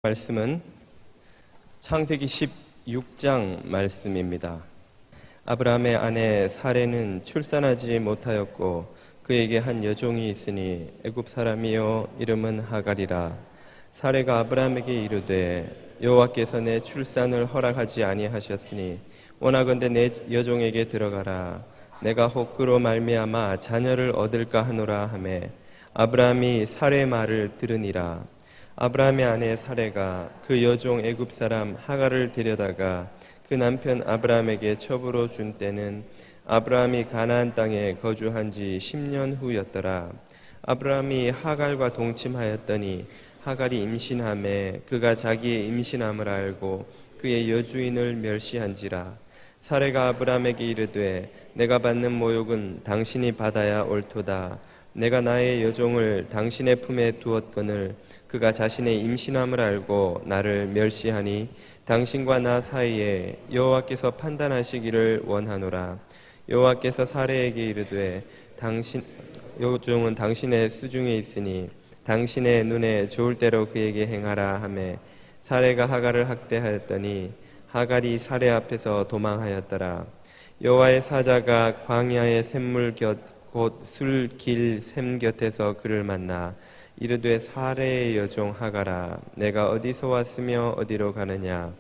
말씀은 창세기 16장 말씀입니다. 아브라함의 아내 사레는 출산하지 못하였고 그에게 한 여종이 있으니 애굽 사람이요 이름은 하갈이라. 사레가 아브라함에게 이르되 여호와께서 내 출산을 허락하지 아니하셨으니 원하건대 내 여종에게 들어가라. 내가 혹 그로 말미암아 자녀를 얻을까 하노라 하매 아브라함이 사레의 말을 들으니라. 아브라함의 아내 사레가 그 여종 애굽 사람 하갈을 데려다가 그 남편 아브라함에게 첩으로 준 때는 아브라함이 가나안 땅에 거주한 지 10년 후였더라. 아브라함이 하갈과 동침하였더니 하갈이 임신하매 그가 자기의 임신함을 알고 그의 여주인을 멸시한지라. 사레가 아브라함에게 이르되 내가 받는 모욕은 당신이 받아야 옳도다. 내가 나의 여종을 당신의 품에 두었거늘 그가 자신의 임신함을 알고 나를 멸시하니 당신과 나 사이에 여호와께서 판단하시기를 원하노라. 여호와께서 사레에게 이르되 당신 여종은 당신의 수중에 있으니 당신의 눈에 좋을 대로 그에게 행하라 하매 사레가 하갈을 학대하였더니 하갈이 사레 앞에서 도망하였더라. 여호와의 사자가 광야의 샘물 곁 곧 술길 샘 곁에서 그를 만나 이르되 사레의 여종 하갈아 내가 어디서 왔으며 어디로 가느냐.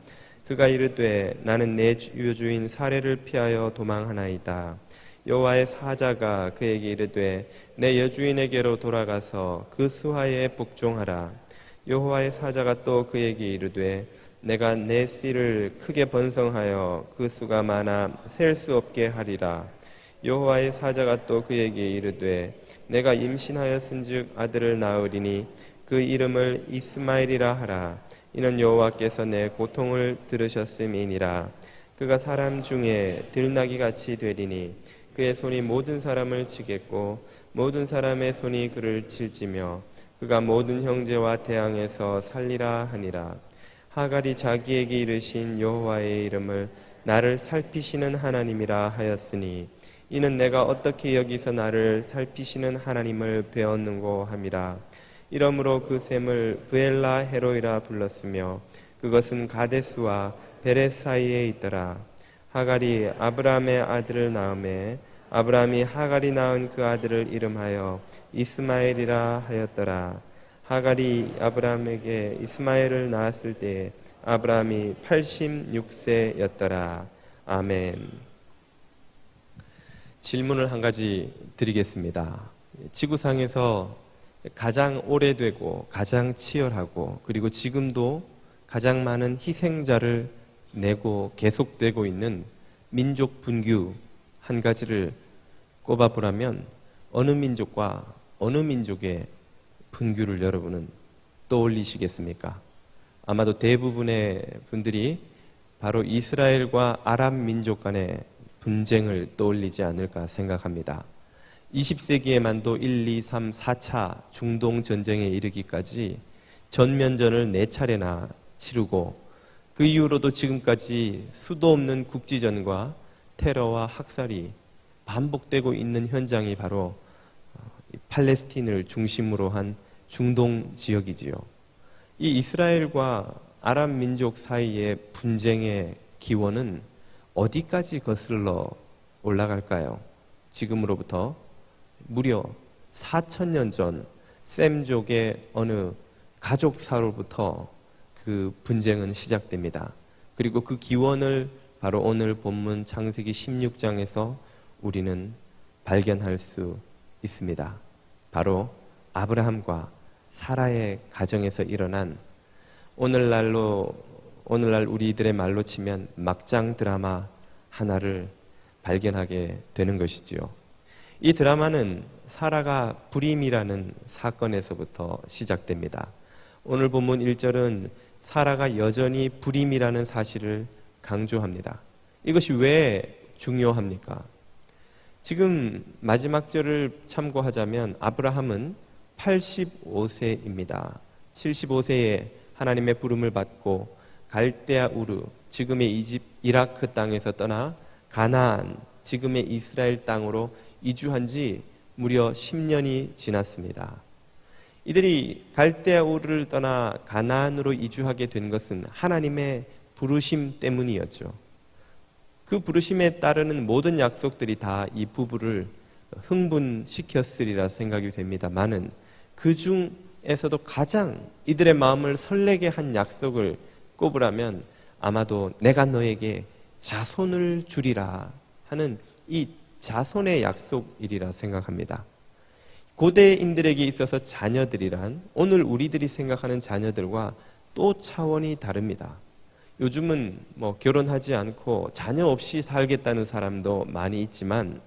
그가 이르되 나는 내 여주인 사레를 피하여 도망하나이다. 여호와의 사자가 그에게 이르되 내 여주인에게로 돌아가서 그 수하에 복종하라. 여호와의 사자가 또 그에게 이르되 내가 내 씨를 크게 번성하여 그 수가 많아 셀 수 없게 하리라. 여호와의 사자가 또 그에게 이르되 내가 임신하였은즉 아들을 낳으리니 그 이름을 이스마엘이라 하라. 이는 여호와께서 내 고통을 들으셨음이니라. 그가 사람 중에 들나귀같이 되리니 그의 손이 모든 사람을 치겠고 모든 사람의 손이 그를 칠지며 그가 모든 형제와 대항해서 살리라 하니라. 하갈이 자기에게 이르신 여호와의 이름을 나를 살피시는 하나님이라 하였으니 이는 내가 어떻게 여기서 나를 살피시는 하나님을 배웠는고 함이라. 이러므로 그 샘을 브엘라 헤로이라 불렀으며 그것은 가데스와 베레 사이에 있더라. 하갈이 아브라함의 아들을 낳음에 아브라함이 하갈이 낳은 그 아들을 이름하여 이스마엘이라 하였더라. 하갈이 아브라함에게 이스마엘을 낳았을 때에 아브라함이 86세였더라. 아멘. 질문을 한 가지 드리겠습니다. 지구상에서 가장 오래되고 가장 치열하고 그리고 지금도 가장 많은 희생자를 내고 계속되고 있는 민족 분규 한 가지를 꼽아보라면 어느 민족과 어느 민족의 분규를 여러분은 떠올리시겠습니까? 아마도 대부분의 분들이 바로 이스라엘과 아랍 민족 간의 분쟁을 떠올리지 않을까 생각합니다. 20세기에만도 1, 2, 3, 4차 중동 전쟁에 이르기까지 전면전을 4차례나 치르고 그 이후로도 지금까지 수도 없는 국지전과 테러와 학살이 반복되고 있는 현장이 바로 팔레스틴을 중심으로 한 중동 지역이지요. 이 이스라엘과 아랍 민족 사이의 분쟁의 기원은 어디까지 거슬러 올라갈까요? 지금으로부터 무려 4,000년 전 셈족의 어느 가족사로부터 그 분쟁은 시작됩니다. 그리고 그 기원을 바로 오늘 본문 창세기 16장에서 우리는 발견할 수 있습니다. 바로 아브라함과 사라의 가정에서 일어난 오늘날 우리들의 말로 치면 막장 드라마 하나를 발견하게 되는 것이지요. 이 드라마는 사라가 불임이라는 사건에서부터 시작됩니다. 오늘 본문 1절은 사라가 여전히 불임이라는 사실을 강조합니다. 이것이 왜 중요합니까? 지금 마지막 절을 참고하자면 아브라함은 85세입니다. 75세에 하나님의 부름을 받고 갈대아 우르, 지금의 이라크 땅에서 떠나 가나안, 지금의 이스라엘 땅으로 이주한 지 무려 10년이 지났습니다. 이들이 갈대아 우르를 떠나 가나안으로 이주하게 된 것은 하나님의 부르심 때문이었죠. 그 부르심에 따르는 모든 약속들이 다 이 부부를 흥분시켰으리라 생각이 됩니다만은 그 중에서도 가장 이들의 마음을 설레게 한 약속을 꼽으라면 아마도 내가 너에게 자손을 주리라 하는 이 자손의 약속이리라 생각합니다. 고대인들에게 있어서 자녀들이란 오늘 우리들이 생각하는 자녀들과 또 차원이 다릅니다. 요즘은 결혼하지 않고 자녀 없이 살겠다는 사람도 많이 있지만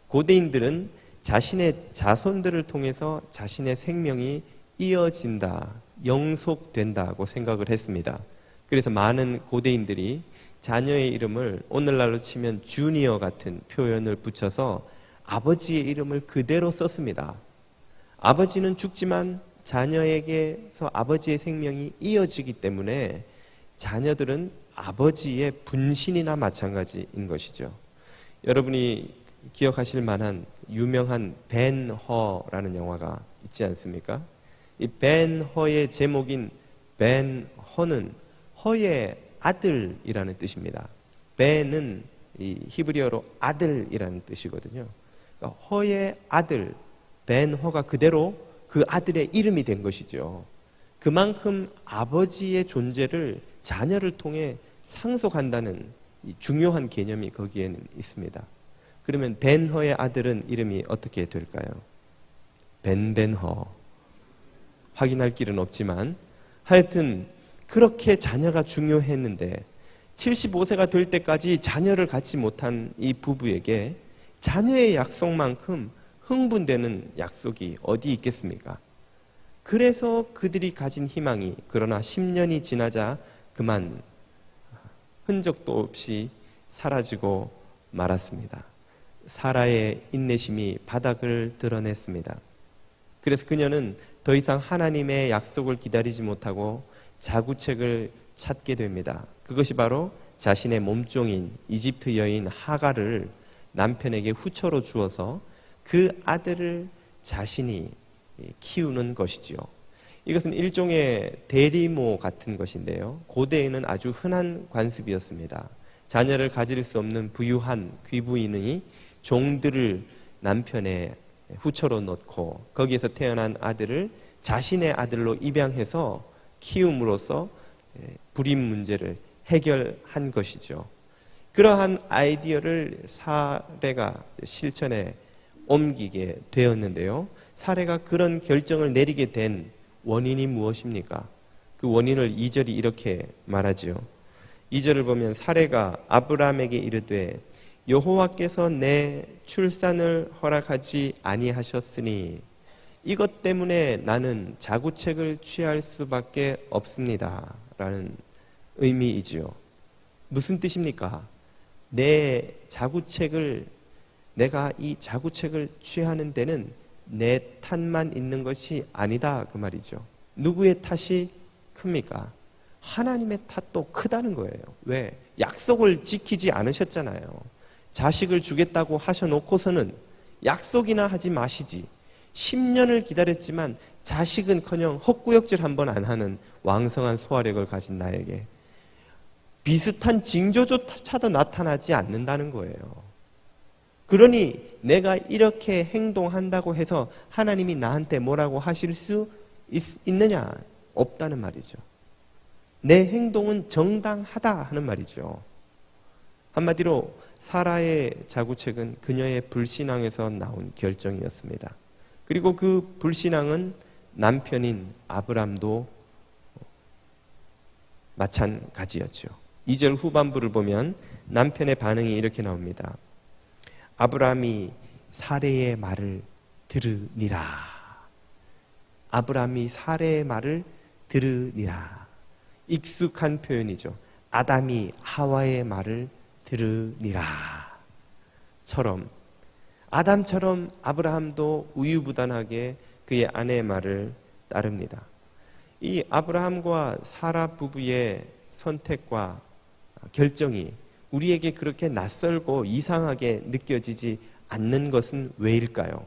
고대인들은 자신의 자손들을 통해서 자신의 생명이 이어진다, 영속된다고 생각을 했습니다. 그래서 많은 고대인들이 자녀의 이름을 오늘날로 치면 주니어 같은 표현을 붙여서 아버지의 이름을 그대로 썼습니다. 아버지는 죽지만 자녀에게서 아버지의 생명이 이어지기 때문에 자녀들은 아버지의 분신이나 마찬가지인 것이죠. 여러분이 기억하실 만한 유명한 벤 허라는 영화가 있지 않습니까? 이 벤 허의 제목인 벤 허는 허의 아들이라는 뜻입니다. 벤은 이 히브리어로 아들이라는 뜻이거든요. 그러니까 허의 아들 벤 허가 그대로 그 아들의 이름이 된 것이죠. 그만큼 아버지의 존재를 자녀를 통해 상속한다는 중요한 개념이 거기에는 있습니다. 그러면 벤허의 아들은 이름이 어떻게 될까요? 벤벤허. 확인할 길은 없지만 하여튼 그렇게 자녀가 중요했는데 75세가 될 때까지 자녀를 갖지 못한 이 부부에게 자녀의 약속만큼 흥분되는 약속이 어디 있겠습니까? 그래서 그들이 가진 희망이 그러나 10년이 지나자 그만 흔적도 없이 사라지고 말았습니다. 사라의 인내심이 바닥을 드러냈습니다. 그래서 그녀는 더 이상 하나님의 약속을 기다리지 못하고 자구책을 찾게 됩니다. 그것이 바로 자신의 몸종인 이집트 여인 하갈을 남편에게 후처로 주어서 그 아들을 자신이 키우는 것이지요. 이것은 일종의 대리모 같은 것인데요. 고대에는 아주 흔한 관습이었습니다. 자녀를 가질 수 없는 부유한 귀부인이 종들을 남편의 후처로 놓고 거기에서 태어난 아들을 자신의 아들로 입양해서 키움으로써 불임 문제를 해결한 것이죠. 그러한 아이디어를 사례가 실천에 옮기게 되었는데요. 사례가 그런 결정을 내리게 된 원인이 무엇입니까? 그 원인을 2절이 이렇게 말하지요. 2절을 보면 사례가 아브라함에게 이르되 여호와께서 내 출산을 허락하지 아니하셨으니 이것 때문에 나는 자구책을 취할 수밖에 없습니다. 라는 의미이지요. 무슨 뜻입니까? 내가 이 자구책을 취하는 데는 내 탓만 있는 것이 아니다 그 말이죠. 누구의 탓이 큽니까? 하나님의 탓도 크다는 거예요. 왜? 약속을 지키지 않으셨잖아요. 자식을 주겠다고 하셔놓고서는 약속이나 하지 마시지. 10년을 기다렸지만 자식은커녕 헛구역질 한 번 안 하는 왕성한 소화력을 가진 나에게 비슷한 징조조차도 나타나지 않는다는 거예요. 그러니 내가 이렇게 행동한다고 해서 하나님이 나한테 뭐라고 하실 수 있느냐? 없다는 말이죠. 내 행동은 정당하다 하는 말이죠. 한마디로 사라의 자구책은 그녀의 불신앙에서 나온 결정이었습니다. 그리고 그 불신앙은 남편인 아브람도 마찬가지였죠. 2절 후반부를 보면 남편의 반응이 이렇게 나옵니다. 아브람이 사레의 말을 들으니라. 아브람이 사레의 말을 들으니라. 익숙한 표현이죠. 아담이 하와의 말을 들으니라. 아담처럼 아브라함도 우유부단하게 그의 아내의 말을 따릅니다. 이 아브라함과 사라 부부의 선택과 결정이 우리에게 그렇게 낯설고 이상하게 느껴지지 않는 것은 왜일까요?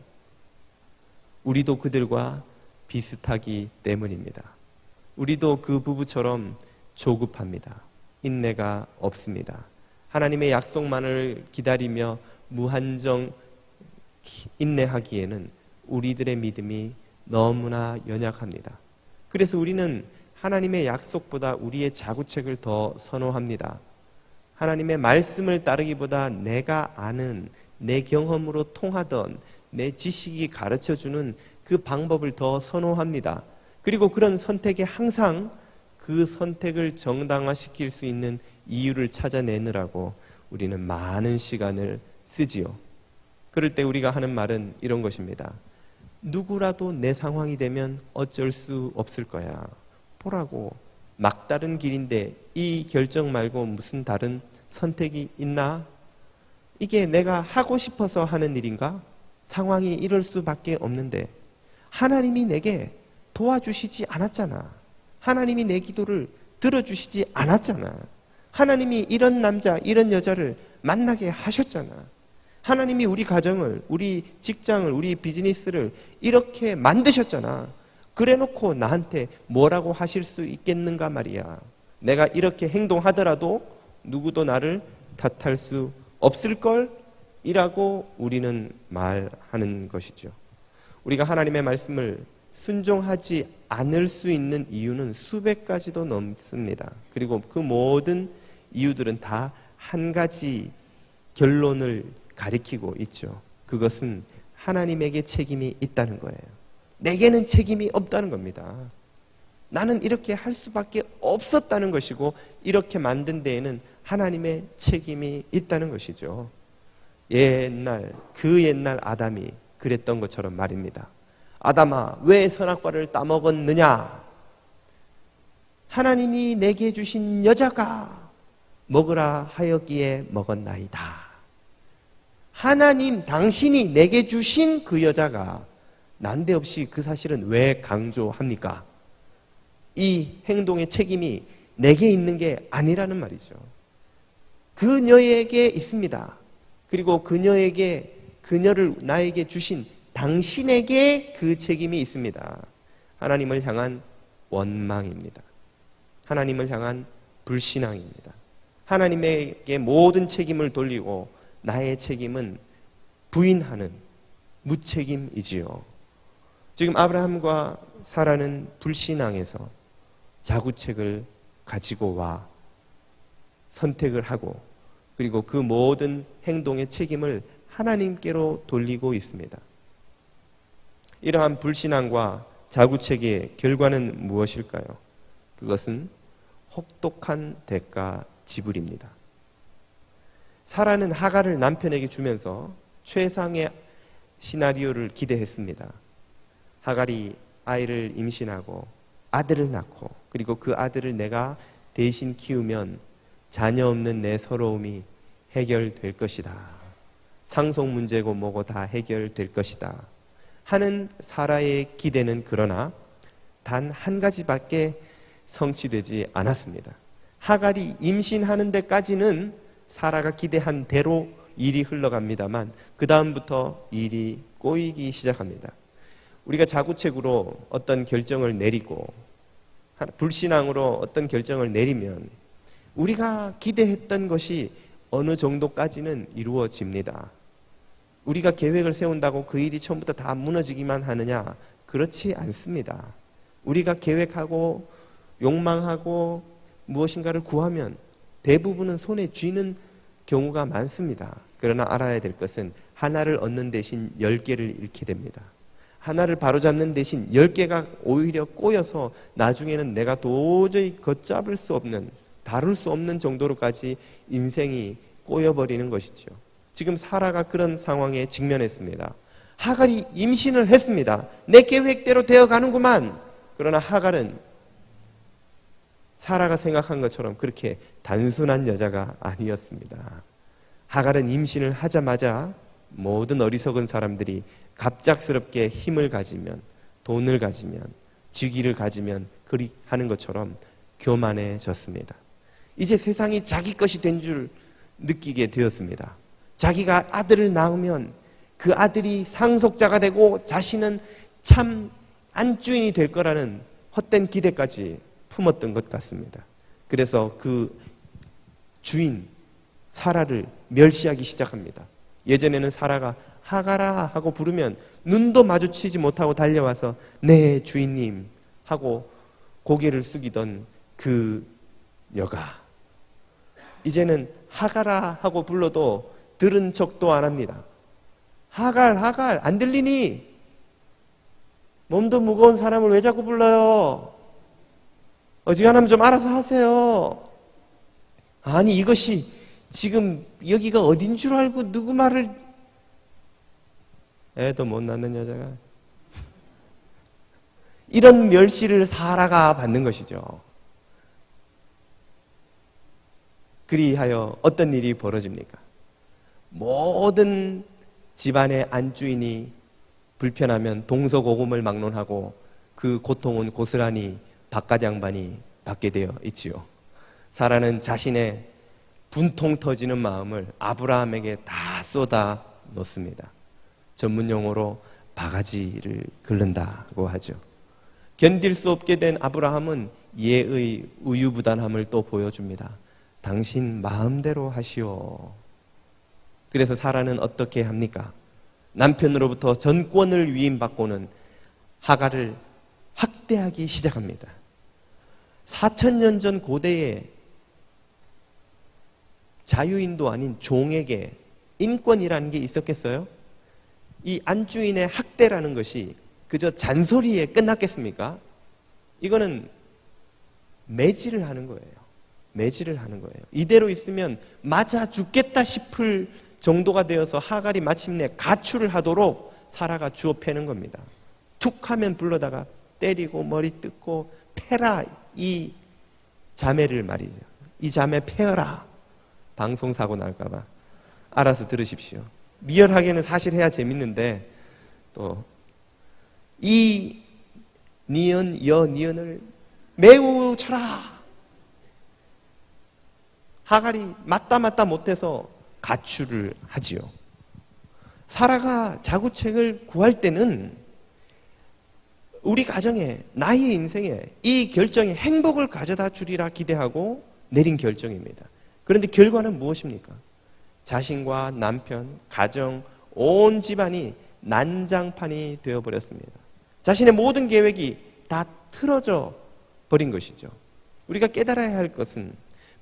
우리도 그들과 비슷하기 때문입니다. 우리도 그 부부처럼 조급합니다. 인내가 없습니다. 하나님의 약속만을 기다리며 무한정 인내하기에는 우리들의 믿음이 너무나 연약합니다. 그래서 우리는 하나님의 약속보다 우리의 자구책을 더 선호합니다. 하나님의 말씀을 따르기보다 내가 아는, 내 경험으로 통하던, 내 지식이 가르쳐주는 그 방법을 더 선호합니다. 그리고 그런 선택에 항상 그 선택을 정당화시킬 수 있는 이유를 찾아내느라고 우리는 많은 시간을 쓰지요. 그럴 때 우리가 하는 말은 이런 것입니다. 누구라도 내 상황이 되면 어쩔 수 없을 거야. 보라고, 막다른 길인데 이 결정 말고 무슨 다른 선택이 있나? 이게 내가 하고 싶어서 하는 일인가? 상황이 이럴 수밖에 없는데 하나님이 내게 도와주시지 않았잖아. 하나님이 내 기도를 들어주시지 않았잖아. 하나님이 이런 남자, 이런 여자를 만나게 하셨잖아. 하나님이 우리 가정을, 우리 직장을, 우리 비즈니스를 이렇게 만드셨잖아. 그래놓고 나한테 뭐라고 하실 수 있겠는가 말이야. 내가 이렇게 행동하더라도 누구도 나를 탓할 수 없을걸? 이라고 우리는 말하는 것이죠. 우리가 하나님의 말씀을 순종하지 않을 수 있는 이유는 수백 가지도 넘습니다. 그리고 그 모든 이유들은 다 한 가지 결론을 가리키고 있죠. 그것은 하나님에게 책임이 있다는 거예요. 내게는 책임이 없다는 겁니다. 나는 이렇게 할 수밖에 없었다는 것이고 이렇게 만든 데에는 하나님의 책임이 있다는 것이죠. 그 옛날 아담이 그랬던 것처럼 말입니다. 아담아, 왜 선악과를 따먹었느냐? 하나님이 내게 주신 여자가 먹으라 하였기에 먹었나이다. 하나님, 당신이 내게 주신 그 여자가 난데없이 그 사실은 왜 강조합니까? 이 행동의 책임이 내게 있는 게 아니라는 말이죠. 그녀에게 있습니다. 그리고 그녀를 나에게 주신 당신에게 그 책임이 있습니다. 하나님을 향한 원망입니다. 하나님을 향한 불신앙입니다. 하나님에게 모든 책임을 돌리고 나의 책임은 부인하는 무책임이지요. 지금 아브라함과 사라는 불신앙에서 자구책을 가지고 와 선택을 하고 그리고 그 모든 행동의 책임을 하나님께로 돌리고 있습니다. 이러한 불신앙과 자구책의 결과는 무엇일까요? 그것은 혹독한 대가 지불입니다. 사라는 하갈을 남편에게 주면서 최상의 시나리오를 기대했습니다. 하갈이 아이를 임신하고 아들을 낳고 그리고 그 아들을 내가 대신 키우면 자녀 없는 내 서러움이 해결될 것이다. 상속 문제고 뭐고 다 해결될 것이다 하는 사라의 기대는 그러나 단 한 가지밖에 성취되지 않았습니다. 하갈이 임신하는 데까지는 사라가 기대한 대로 일이 흘러갑니다만 그 다음부터 일이 꼬이기 시작합니다. 우리가 자구책으로 어떤 결정을 내리고 불신앙으로 어떤 결정을 내리면 우리가 기대했던 것이 어느 정도까지는 이루어집니다. 우리가 계획을 세운다고 그 일이 처음부터 다 무너지기만 하느냐? 그렇지 않습니다. 우리가 계획하고 욕망하고 무엇인가를 구하면 대부분은 손에 쥐는 경우가 많습니다. 그러나 알아야 될 것은 하나를 얻는 대신 10개를 잃게 됩니다. 하나를 바로잡는 대신 10개가 오히려 꼬여서 나중에는 내가 도저히 걷잡을 수 없는, 다룰 수 없는 정도로까지 인생이 꼬여버리는 것이죠. 지금 사라가 그런 상황에 직면했습니다. 하갈이 임신을 했습니다. 내 계획대로 되어가는구만. 그러나 하갈은 사라가 생각한 것처럼 그렇게 단순한 여자가 아니었습니다. 하갈은 임신을 하자마자 모든 어리석은 사람들이 갑작스럽게 힘을 가지면, 돈을 가지면, 직위를 가지면 그리 하는 것처럼 교만해졌습니다. 이제 세상이 자기 것이 된 줄 느끼게 되었습니다. 자기가 아들을 낳으면 그 아들이 상속자가 되고 자신은 참 안주인이 될 거라는 헛된 기대까지 품었던 것 같습니다. 그래서 그 주인 사라를 멸시하기 시작합니다. 예전에는 사라가 하가라 하고 부르면 눈도 마주치지 못하고 달려와서 네 주인님 하고 고개를 숙이던 그 여가 이제는 하가라 하고 불러도 들은 척도 안 합니다. 하갈 안 들리니? 몸도 무거운 사람을 왜 자꾸 불러요? 어지간하면 좀 알아서 하세요. 아니 이것이 지금 여기가 어딘 줄 알고 누구 말을 애도 못 낳는 여자가 이런 멸시를 사라가 받는 것이죠. 그리하여 어떤 일이 벌어집니까? 모든 집안의 안주인이 불편하면 동서고금을 막론하고 그 고통은 고스란히 바깥 양반이 받게 되어 있지요. 사라는 자신의 분통 터지는 마음을 아브라함에게 다 쏟아 놓습니다. 전문 용어로 바가지를 긁는다고 하죠. 견딜 수 없게 된 아브라함은 예의 우유부단함을 또 보여줍니다. 당신 마음대로 하시오. 그래서 사라는 어떻게 합니까? 남편으로부터 전권을 위임받고는 하갈을 학대하기 시작합니다. 4,000년 전 고대에 자유인도 아닌 종에게 인권이라는 게 있었겠어요? 이 안주인의 학대라는 것이 그저 잔소리에 끝났겠습니까? 이거는 매질을 하는 거예요. 매질을 하는 거예요. 이대로 있으면 맞아 죽겠다 싶을 정도가 되어서 하갈이 마침내 가출을 하도록 사라가 주워 패는 겁니다. 툭 하면 불러다가 때리고 머리 뜯고 패라 이 자매를 말이죠. 이 자매 패어라. 방송사고 날까봐 알아서 들으십시오. 리얼하게는 사실 해야 재밌는데 또 이 니은 니은을 매우 쳐라. 하갈이 맞다 못해서 가출을 하지요. 사라가 자구책을 구할 때는 우리 가정에 나의 인생에 이 결정에 행복을 가져다 주리라 기대하고 내린 결정입니다. 그런데 결과는 무엇입니까? 자신과 남편, 가정, 온 집안이 난장판이 되어버렸습니다. 자신의 모든 계획이 다 틀어져 버린 것이죠. 우리가 깨달아야 할 것은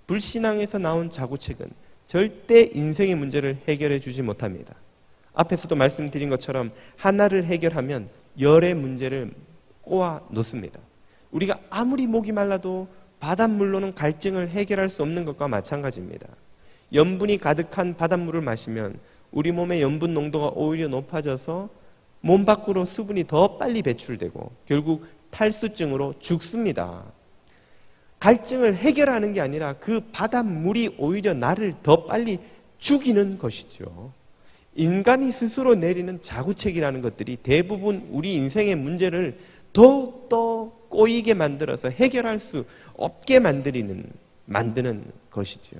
불신앙에서 나온 자구책은 절대 인생의 문제를 해결해 주지 못합니다. 앞에서도 말씀드린 것처럼 하나를 해결하면 열의 문제를 꼬아 놓습니다. 우리가 아무리 목이 말라도 바닷물로는 갈증을 해결할 수 없는 것과 마찬가지입니다. 염분이 가득한 바닷물을 마시면 우리 몸의 염분 농도가 오히려 높아져서 몸 밖으로 수분이 더 빨리 배출되고 결국 탈수증으로 죽습니다. 갈증을 해결하는 게 아니라 그 바닷물이 오히려 나를 더 빨리 죽이는 것이죠. 인간이 스스로 내리는 자구책이라는 것들이 대부분 우리 인생의 문제를 더욱더 꼬이게 만들어서 해결할 수 없게 만드는 것이죠.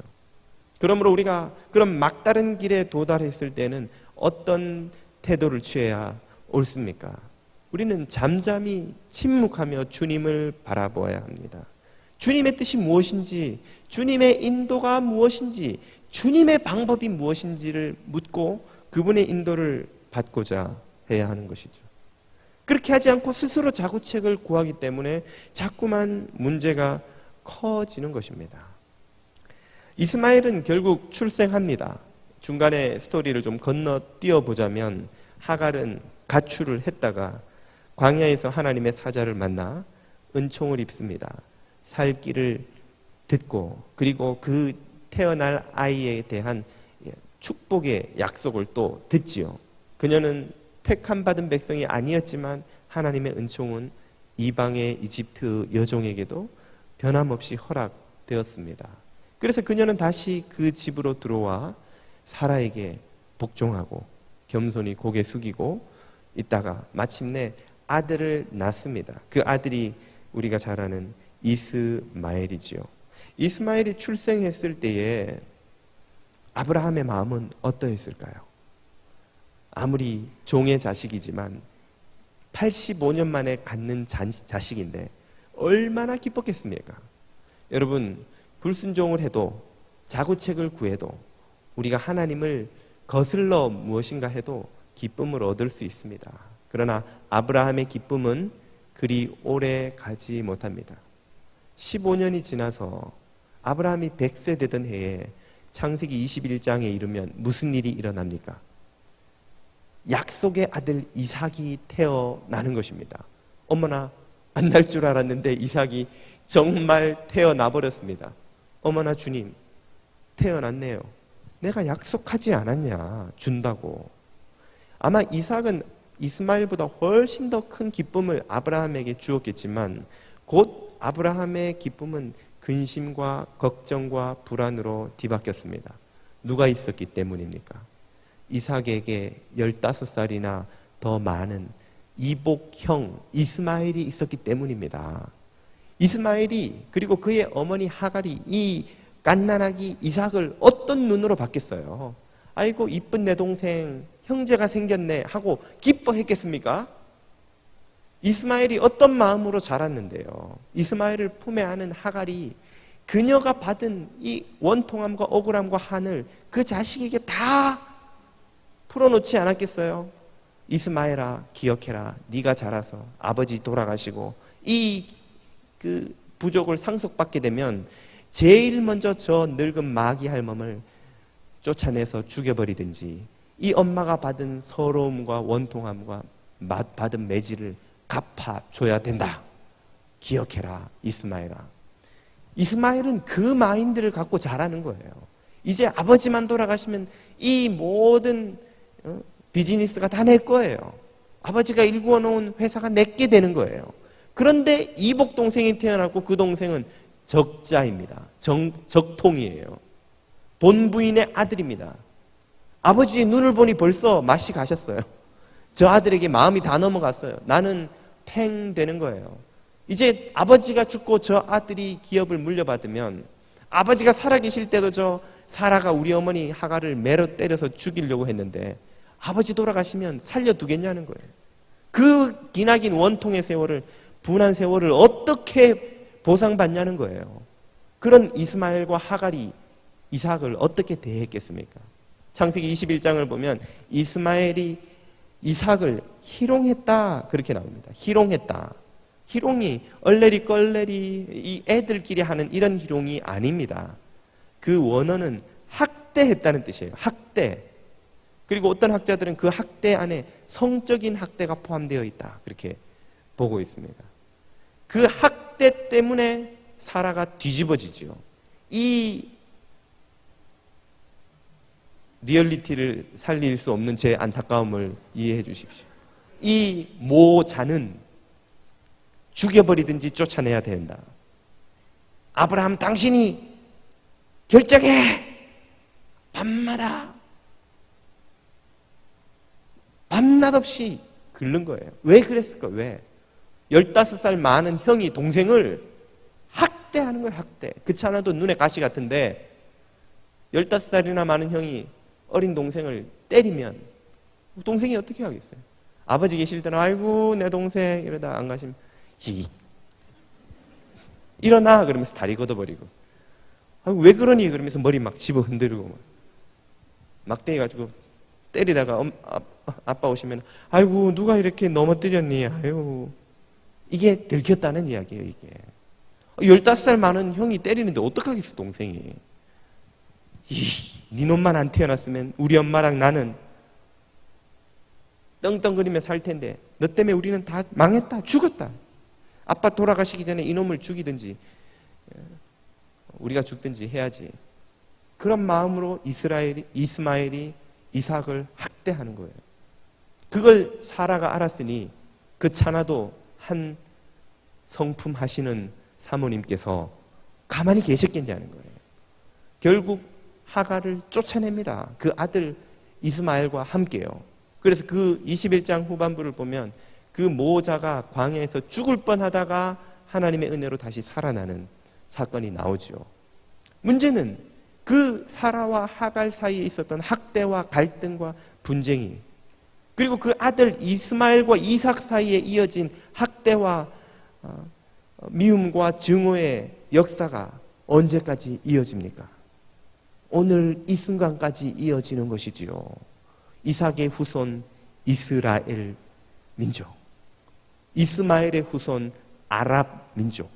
그러므로 우리가 그런 막다른 길에 도달했을 때는 어떤 태도를 취해야 옳습니까? 우리는 잠잠히 침묵하며 주님을 바라보아야 합니다. 주님의 뜻이 무엇인지, 주님의 인도가 무엇인지, 주님의 방법이 무엇인지를 묻고 그분의 인도를 받고자 해야 하는 것이죠. 그렇게 하지 않고 스스로 자구책을 구하기 때문에 자꾸만 문제가 커지는 것입니다. 이스마엘은 결국 출생합니다. 중간에 스토리를 좀 건너뛰어 보자면 하갈은 가출을 했다가 광야에서 하나님의 사자를 만나 은총을 입습니다. 살 길을 듣고 그리고 그 태어날 아이에 대한 축복의 약속을 또 듣지요. 그녀는 택함 받은 백성이 아니었지만 하나님의 은총은 이방의 이집트 여종에게도 변함없이 허락되었습니다. 그래서 그녀는 다시 그 집으로 들어와 사라에게 복종하고 겸손히 고개 숙이고 있다가 마침내 아들을 낳습니다. 그 아들이 우리가 잘 아는 이스마엘이지요. 이스마엘이 출생했을 때에 아브라함의 마음은 어떠했을까요? 아무리 종의 자식이지만 85년 만에 갖는 자식인데 얼마나 기뻤겠습니까? 여러분, 불순종을 해도 자구책을 구해도 우리가 하나님을 거슬러 무엇인가 해도 기쁨을 얻을 수 있습니다. 그러나 아브라함의 기쁨은 그리 오래 가지 못합니다. 15년이 지나서 아브라함이 100세 되던 해에 창세기 21장에 이르면 무슨 일이 일어납니까? 약속의 아들 이삭이 태어나는 것입니다. 어머나, 안 날 줄 알았는데 이삭이 정말 태어나 버렸습니다. 어머나 주님, 태어났네요. 내가 약속하지 않았냐, 준다고. 아마 이삭은 이스마엘보다 훨씬 더 큰 기쁨을 아브라함에게 주었겠지만 곧 아브라함의 기쁨은 근심과 걱정과 불안으로 뒤바뀌었습니다. 누가 있었기 때문입니까? 이삭에게 15살이나 더 많은 이복형 이스마엘이 있었기 때문입니다. 이스마엘이 그리고 그의 어머니 하갈이 이 갓난아기 이삭을 어떤 눈으로 봤겠어요? 아이고 이쁜 내 동생 형제가 생겼네 하고 기뻐했겠습니까? 이스마엘이 어떤 마음으로 자랐는데요. 이스마엘을 품에 안은 하갈이 그녀가 받은 이 원통함과 억울함과 한을 그 자식에게 다 풀어놓지 않았겠어요? 이스마엘아 기억해라. 네가 자라서 아버지 돌아가시고 이 그 부족을 상속받게 되면 제일 먼저 저 늙은 마귀 할멈을 쫓아내서 죽여버리든지 이 엄마가 받은 서러움과 원통함과 받은 매질을 갚아줘야 된다. 기억해라 이스마엘아. 이스마엘은 그 마인드를 갖고 자라는 거예요. 이제 아버지만 돌아가시면 이 모든 비즈니스가 다 내 거예요. 아버지가 일구어 놓은 회사가 내게 되는 거예요. 그런데 이복 동생이 태어났고 그 동생은 적자입니다. 적통이에요. 본부인의 아들입니다. 아버지의 눈을 보니 벌써 맛이 가셨어요. 저 아들에게 마음이 다 넘어갔어요. 나는 팽 되는 거예요. 이제 아버지가 죽고 저 아들이 기업을 물려받으면 아버지가 살아계실 때도 저 사라가 우리 어머니 하갈을 매로 때려서 죽이려고 했는데 아버지 돌아가시면 살려두겠냐는 거예요. 그 기나긴 원통의 세월을, 분한 세월을 어떻게 보상받냐는 거예요. 그런 이스마엘과 하갈이 이삭을 어떻게 대했겠습니까? 창세기 21장을 보면 이스마엘이 이삭을 희롱했다 그렇게 나옵니다. 희롱했다. 희롱이 얼레리 껄레리 이 애들끼리 하는 이런 희롱이 아닙니다. 그 원어는 학대했다는 뜻이에요. 학대. 그리고 어떤 학자들은 그 학대 안에 성적인 학대가 포함되어 있다 그렇게 보고 있습니다. 그 학대 때문에 사라가 뒤집어지죠. 이 리얼리티를 살릴 수 없는 제 안타까움을 이해해 주십시오. 이 모자는 죽여버리든지 쫓아내야 된다. 아브라함 당신이 결정해. 밤마다 밤낮 없이 긁는 거예요. 왜 그랬을까? 왜? 15살 많은 형이 동생을 학대하는 거예요. 학대. 그렇지 않아도 눈에 가시 같은데 15살이나 많은 형이 어린 동생을 때리면 동생이 어떻게 하겠어요? 아버지 계실 때는 아이고 내 동생 이러다 안 가시면 일어나 그러면서 다리 걷어버리고 왜 그러니 그러면서 머리 막 집어 흔들고 막대기 가지고 때리다가 아빠 오시면 아이고 누가 이렇게 넘어뜨렸니? 아유 이게 들켰다는 이야기예요. 이게 15살 많은 형이 때리는데 어떡하겠어 동생이. 네 놈만 안 태어났으면 우리 엄마랑 나는 떵떵거리며 살 텐데 너 때문에 우리는 다 망했다 죽었다. 아빠 돌아가시기 전에 이놈을 죽이든지 우리가 죽든지 해야지. 그런 마음으로 이스마엘이 이삭을 학대하는 거예요. 그걸 사라가 알았으니 그 차나도 한 성품 하시는 사모님께서 가만히 계셨겠냐는 거예요. 결국 하갈을 쫓아냅니다. 그 아들 이스마엘과 함께요. 그래서 그 21장 후반부를 보면 그 모자가 광야에서 죽을 뻔하다가 하나님의 은혜로 다시 살아나는 사건이 나오죠. 문제는 그 사라와 하갈 사이에 있었던 학대와 갈등과 분쟁이 그리고 그 아들 이스마엘과 이삭 사이에 이어진 학대와 미움과 증오의 역사가 언제까지 이어집니까? 오늘 이 순간까지 이어지는 것이지요. 이삭의 후손 이스라엘 민족, 이스마엘의 후손 아랍 민족,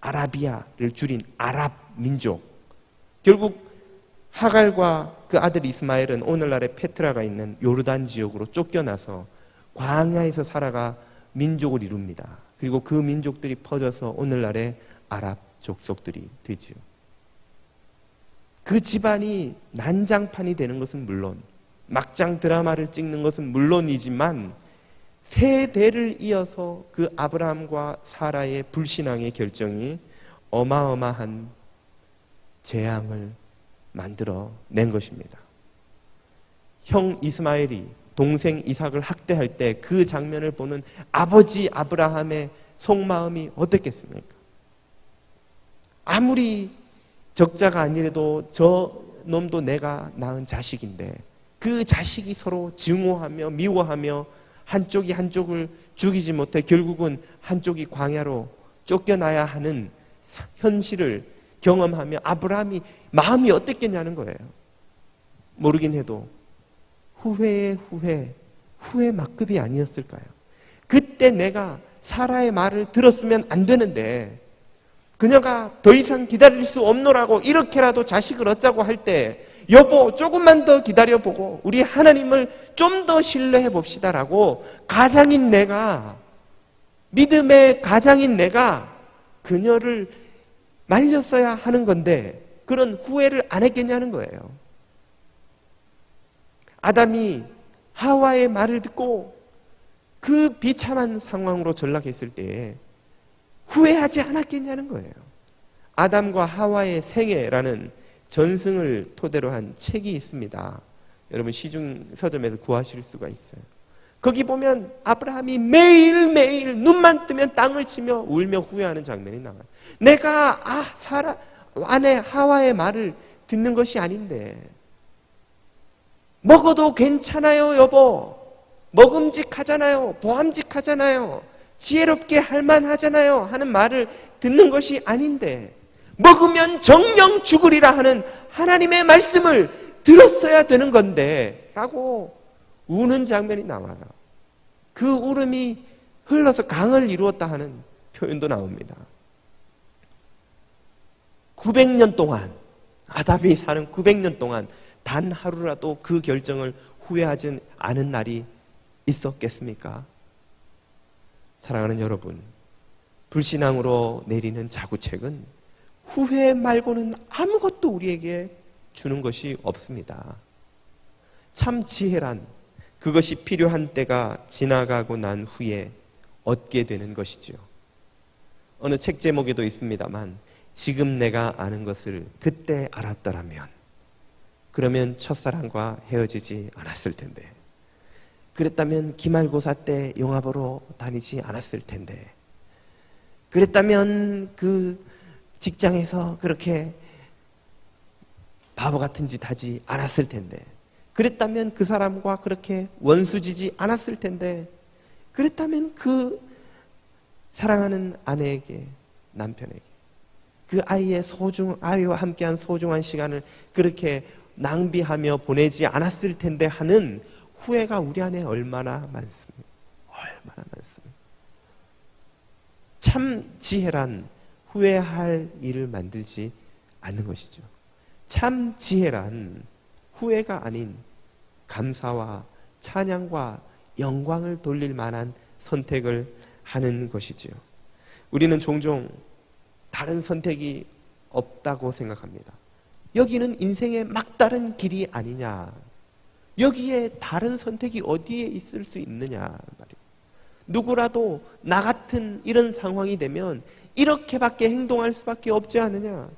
아라비아를 줄인 아랍 민족. 결국 하갈과 그 아들 이스마엘은 오늘날의 페트라가 있는 요르단 지역으로 쫓겨나서 광야에서 살아가 민족을 이룹니다. 그리고 그 민족들이 퍼져서 오늘날의 아랍 족속들이 되지요. 그 집안이 난장판이 되는 것은 물론, 막장 드라마를 찍는 것은 물론이지만 세대를 이어서 그 아브라함과 사라의 불신앙의 결정이 어마어마한 재앙을 만들어낸 것입니다. 형 이스마엘이 동생 이삭을 학대할 때 그 장면을 보는 아버지 아브라함의 속마음이 어땠겠습니까? 아무리 적자가 아니라도 저 놈도 내가 낳은 자식인데 그 자식이 서로 증오하며 미워하며 한쪽이 한쪽을 죽이지 못해 결국은 한쪽이 광야로 쫓겨나야 하는 현실을 경험하며 아브라함이 마음이 어땠겠냐는 거예요. 모르긴 해도 후회의 후회 막급이 아니었을까요? 그때 내가 사라의 말을 들었으면 안 되는데 그녀가 더 이상 기다릴 수 없노라고 이렇게라도 자식을 얻자고 할 때 여보 조금만 더 기다려보고 우리 하나님을 좀 더 신뢰해 봅시다라고 가장인 내가, 믿음의 가장인 내가 그녀를 말렸어야 하는 건데 그런 후회를 안 했겠냐는 거예요. 아담이 하와의 말을 듣고 그 비참한 상황으로 전락했을 때에 후회하지 않았겠냐는 거예요. 아담과 하와의 생애라는 전승을 토대로 한 책이 있습니다. 여러분 시중 서점에서 구하실 수가 있어요. 거기 보면 아브라함이 매일매일 눈만 뜨면 땅을 치며 울며 후회하는 장면이 나와요. 내가 사라 아내 하와의 말을 듣는 것이 아닌데 먹어도 괜찮아요 여보, 먹음직하잖아요, 보암직하잖아요, 지혜롭게 할만하잖아요 하는 말을 듣는 것이 아닌데 먹으면 정령 죽으리라 하는 하나님의 말씀을 들었어야 되는 건데 라고 우는 장면이 나와요. 그 울음이 흘러서 강을 이루었다 하는 표현도 나옵니다. 900년 동안 아담이 사는 900년 동안 단 하루라도 그 결정을 후회하지 않은 날이 있었겠습니까? 사랑하는 여러분, 불신앙으로 내리는 자구책은 후회 말고는 아무것도 우리에게 주는 것이 없습니다. 참 지혜란 그것이 필요한 때가 지나가고 난 후에 얻게 되는 것이지요. 어느 책 제목에도 있습니다만 지금 내가 아는 것을 그때 알았더라면 그러면 첫사랑과 헤어지지 않았을 텐데, 그랬다면 기말고사 때 영화 보러 다니지 않았을 텐데, 그랬다면 그 직장에서 그렇게 바보 같은 짓 하지 않았을 텐데, 그랬다면 그 사람과 그렇게 원수지지 않았을 텐데, 그랬다면 그 사랑하는 아내에게, 남편에게, 그 아이와 함께한 소중한 시간을 그렇게 낭비하며 보내지 않았을 텐데 하는 후회가 우리 안에 얼마나 많습니까? 얼마나 많습니까? 참 지혜란 후회할 일을 만들지 않는 것이죠. 참 지혜란 후회가 아닌 감사와 찬양과 영광을 돌릴 만한 선택을 하는 것이지요. 우리는 종종 다른 선택이 없다고 생각합니다. 여기는 인생의 막다른 길이 아니냐, 여기에 다른 선택이 어디에 있을 수 있느냐 말이에요. 누구라도 나 같은 이런 상황이 되면 이렇게밖에 행동할 수밖에 없지 않느냐,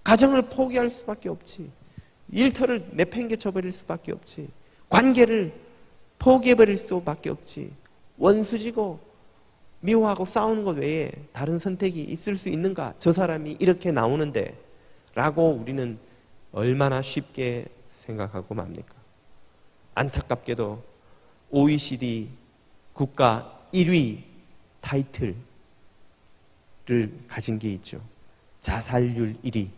가정을 포기할 수밖에 없지, 일터를 내팽개쳐버릴 수밖에 없지, 관계를 포기해버릴 수밖에 없지, 원수지고 미워하고 싸우는 것 외에 다른 선택이 있을 수 있는가, 저 사람이 이렇게 나오는데 라고 우리는 얼마나 쉽게 생각하고 맙니까? 안타깝게도 OECD 국가 1위 타이틀을 가진 게 있죠. 자살률 1위.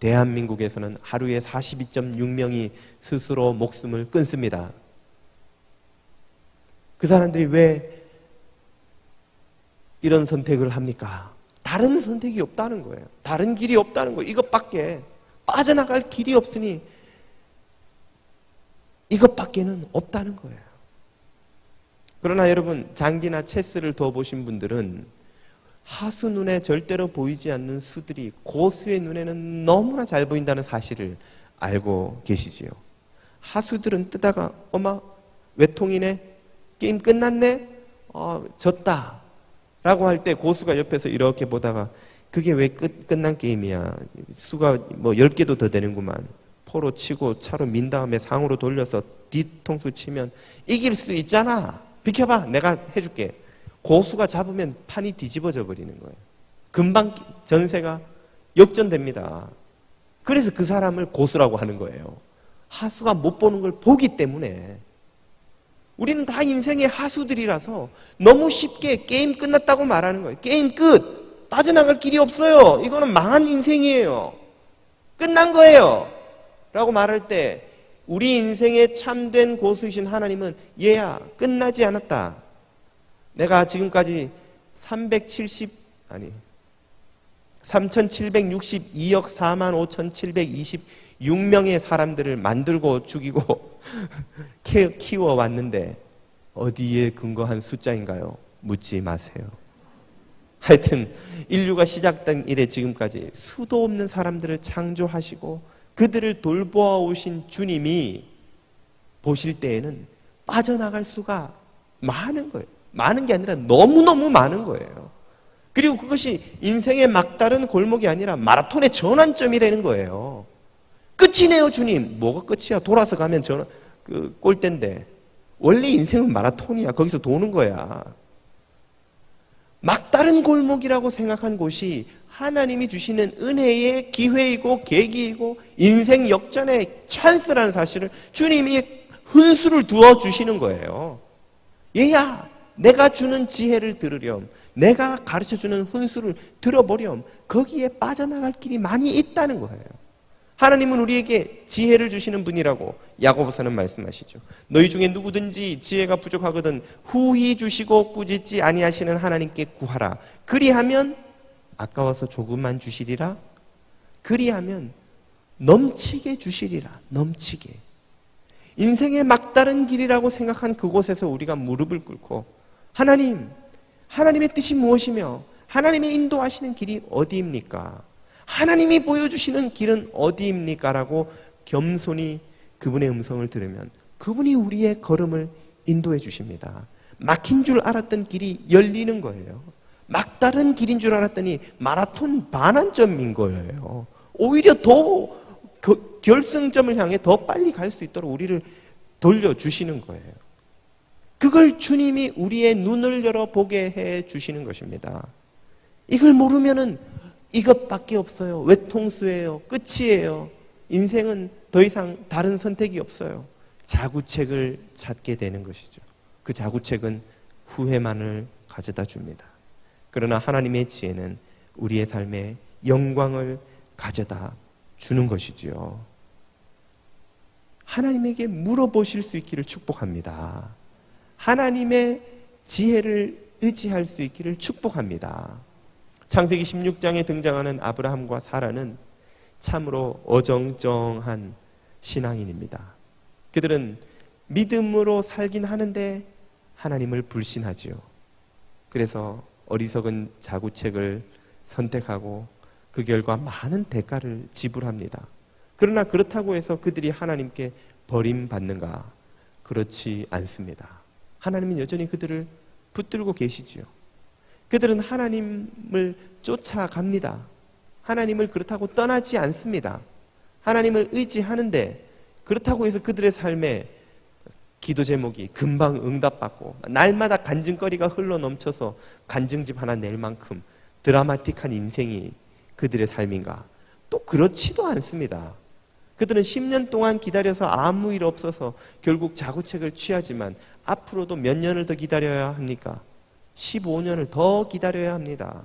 대한민국에서는 하루에 42.6명이 스스로 목숨을 끊습니다. 그 사람들이 왜 이런 선택을 합니까? 다른 선택이 없다는 거예요. 다른 길이 없다는 거예요. 이것밖에 빠져나갈 길이 없으니 이것밖에는 없다는 거예요. 그러나 여러분, 장기나 체스를 더 보신 분들은 하수 눈에 절대로 보이지 않는 수들이 고수의 눈에는 너무나 잘 보인다는 사실을 알고 계시지요. 하수들은 뜨다가 어마 외통이네, 게임 끝났네, 졌다 라고 할 때 고수가 옆에서 이렇게 보다가 그게 왜 끝난 게임이야, 수가 뭐 10개도 더 되는구만, 포로 치고 차로 민 다음에 상으로 돌려서 뒤통수 치면 이길 수 있잖아, 비켜봐 내가 해줄게. 고수가 잡으면 판이 뒤집어져 버리는 거예요. 금방 전세가 역전됩니다. 그래서 그 사람을 고수라고 하는 거예요. 하수가 못 보는 걸 보기 때문에. 우리는 다 인생의 하수들이라서 너무 쉽게 게임 끝났다고 말하는 거예요. 게임 끝! 빠져나갈 길이 없어요. 이거는 망한 인생이에요. 끝난 거예요. 라고 말할 때 우리 인생의 참된 고수이신 하나님은 얘야, 끝나지 않았다. 내가 지금까지 3762억 45,726명의 사람들을 만들고 죽이고 키워왔는데 어디에 근거한 숫자인가요? 묻지 마세요. 하여튼 인류가 시작된 이래 지금까지 수도 없는 사람들을 창조하시고 그들을 돌보아 오신 주님이 보실 때에는 빠져나갈 수가 많은 거예요. 많은 게 아니라 너무너무 많은 거예요. 그리고 그것이 인생의 막다른 골목이 아니라 마라톤의 전환점이라는 거예요. 끝이네요, 주님. 뭐가 끝이야? 돌아서 가면 골대인데. 원래 인생은 마라톤이야. 거기서 도는 거야. 막다른 골목이라고 생각한 곳이 하나님이 주시는 은혜의 기회이고 계기이고 인생 역전의 찬스라는 사실을 주님이 훈수를 두어 주시는 거예요. 얘야, 내가 주는 지혜를 들으렴, 내가 가르쳐주는 훈수를 들어보렴, 거기에 빠져나갈 길이 많이 있다는 거예요. 하나님은 우리에게 지혜를 주시는 분이라고 야고보서는 말씀하시죠. 너희 중에 누구든지 지혜가 부족하거든 후히 주시고 꾸짖지 아니하시는 하나님께 구하라. 그리하면 아까워서 조금만 주시리라. 그리하면 넘치게 주시리라. 넘치게. 인생의 막다른 길이라고 생각한 그곳에서 우리가 무릎을 꿇고 하나님의 뜻이 무엇이며 하나님의 인도하시는 길이 어디입니까? 하나님이 보여주시는 길은 어디입니까? 라고 겸손히 그분의 음성을 들으면 그분이 우리의 걸음을 인도해 주십니다. 막힌 줄 알았던 길이 열리는 거예요. 막다른 길인 줄 알았더니 마라톤 반환점인 거예요. 오히려 더 결승점을 향해 더 빨리 갈 수 있도록 우리를 돌려주시는 거예요. 그걸 주님이 우리의 눈을 열어보게 해 주시는 것입니다. 이걸 모르면은 이것밖에 없어요. 외통수예요. 끝이에요. 인생은 더 이상 다른 선택이 없어요. 자구책을 찾게 되는 것이죠. 그 자구책은 후회만을 가져다 줍니다. 그러나 하나님의 지혜는 우리의 삶에 영광을 가져다 주는 것이지요. 하나님에게 물어보실 수 있기를 축복합니다. 하나님의 지혜를 의지할 수 있기를 축복합니다. 창세기 16장에 등장하는 아브라함과 사라는 참으로 어정쩡한 신앙인입니다. 그들은 믿음으로 살긴 하는데 하나님을 불신하지요. 그래서 어리석은 자구책을 선택하고 그 결과 많은 대가를 지불합니다. 그러나 그렇다고 해서 그들이 하나님께 버림받는가? 그렇지 않습니다. 하나님은 여전히 그들을 붙들고 계시지요. 그들은 하나님을 쫓아갑니다. 하나님을 그렇다고 떠나지 않습니다. 하나님을 의지하는데 그렇다고 해서 그들의 삶에 기도 제목이 금방 응답받고 날마다 간증거리가 흘러넘쳐서 간증집 하나 낼 만큼 드라마틱한 인생이 그들의 삶인가? 또 그렇지도 않습니다. 그들은 10년 동안 기다려서 아무 일 없어서 결국 자구책을 취하지만 앞으로도 몇 년을 더 기다려야 합니까? 15년을 더 기다려야 합니다.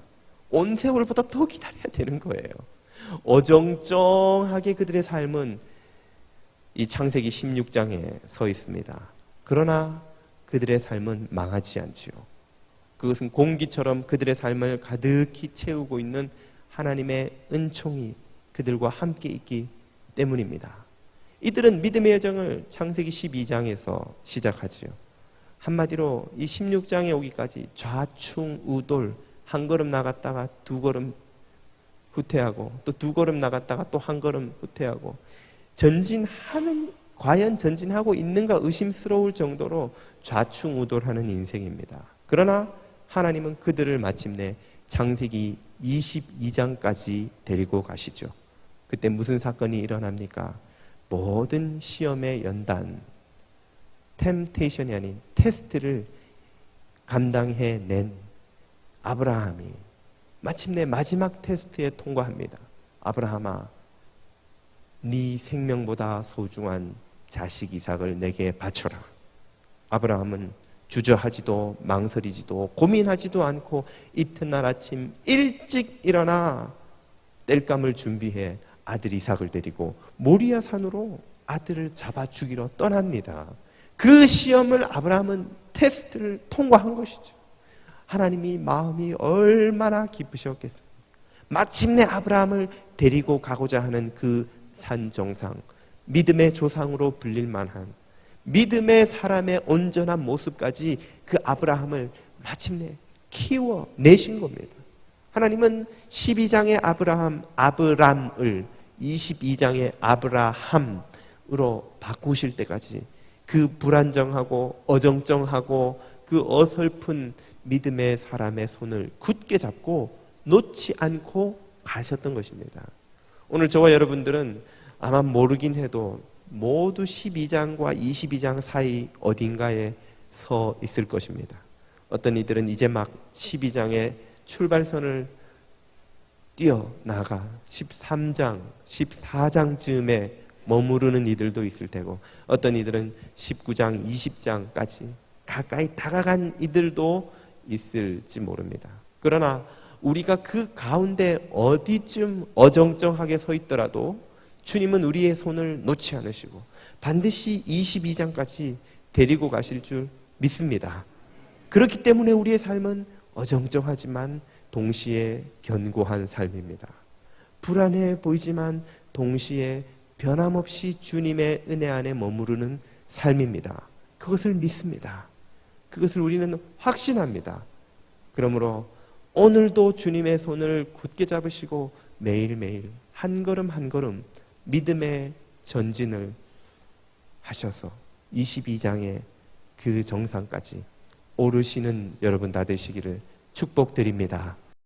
온 세월보다 더 기다려야 되는 거예요. 어정쩡하게 그들의 삶은 이 창세기 16장에 서 있습니다. 그러나 그들의 삶은 망하지 않지요. 그것은 공기처럼 그들의 삶을 가득히 채우고 있는 하나님의 은총이 그들과 함께 있기 때문입니다. 이들은 믿음의 여정을 창세기 12장에서 시작하지요. 한마디로 이 16장에 오기까지 좌충우돌, 한 걸음 나갔다가 두 걸음 후퇴하고 또 두 걸음 나갔다가 또 한 걸음 후퇴하고 과연 전진하고 있는가 의심스러울 정도로 좌충우돌하는 인생입니다. 그러나 하나님은 그들을 마침내 창세기 22장까지 데리고 가시죠. 그때 무슨 사건이 일어납니까? 모든 시험의 연단, 템테이션이 아닌 테스트를 감당해낸 아브라함이 마침내 마지막 테스트에 통과합니다. 아브라함아, 네 생명보다 소중한 자식 이삭을 내게 바쳐라. 아브라함은 주저하지도 망설이지도 고민하지도 않고 이튿날 아침 일찍 일어나 땔감을 준비해 아들 이삭을 데리고 모리아 산으로 아들을 잡아 죽이러 떠납니다. 그 시험을 아브라함은 테스트를 통과한 것이죠. 하나님이 마음이 얼마나 기쁘셨겠어요. 마침내 아브라함을 데리고 가고자 하는 그 산 정상, 믿음의 조상으로 불릴 만한 믿음의 사람의 온전한 모습까지 그 아브라함을 마침내 키워내신 겁니다. 하나님은 12장의 아브람을 22장의 아브라함으로 바꾸실 때까지 그 불안정하고 어정쩡하고 그 어설픈 믿음의 사람의 손을 굳게 잡고 놓지 않고 가셨던 것입니다. 오늘 저와 여러분들은 아마 모르긴 해도 모두 12장과 22장 사이 어딘가에 서 있을 것입니다. 어떤 이들은 이제 막 12장의 출발선을 뛰어나가 13장, 14장쯤에 머무르는 이들도 있을 테고 어떤 이들은 19장, 20장까지 가까이 다가간 이들도 있을지 모릅니다. 그러나 우리가 그 가운데 어디쯤 어정쩡하게 서 있더라도 주님은 우리의 손을 놓지 않으시고 반드시 22장까지 데리고 가실 줄 믿습니다. 그렇기 때문에 우리의 삶은 어정쩡하지만 동시에 견고한 삶입니다. 불안해 보이지만 동시에 변함없이 주님의 은혜 안에 머무르는 삶입니다. 그것을 믿습니다. 그것을 우리는 확신합니다. 그러므로 오늘도 주님의 손을 굳게 잡으시고 매일매일 한 걸음 한 걸음 믿음의 전진을 하셔서 22장의 그 정상까지 오르시는 여러분 다 되시기를 축복드립니다.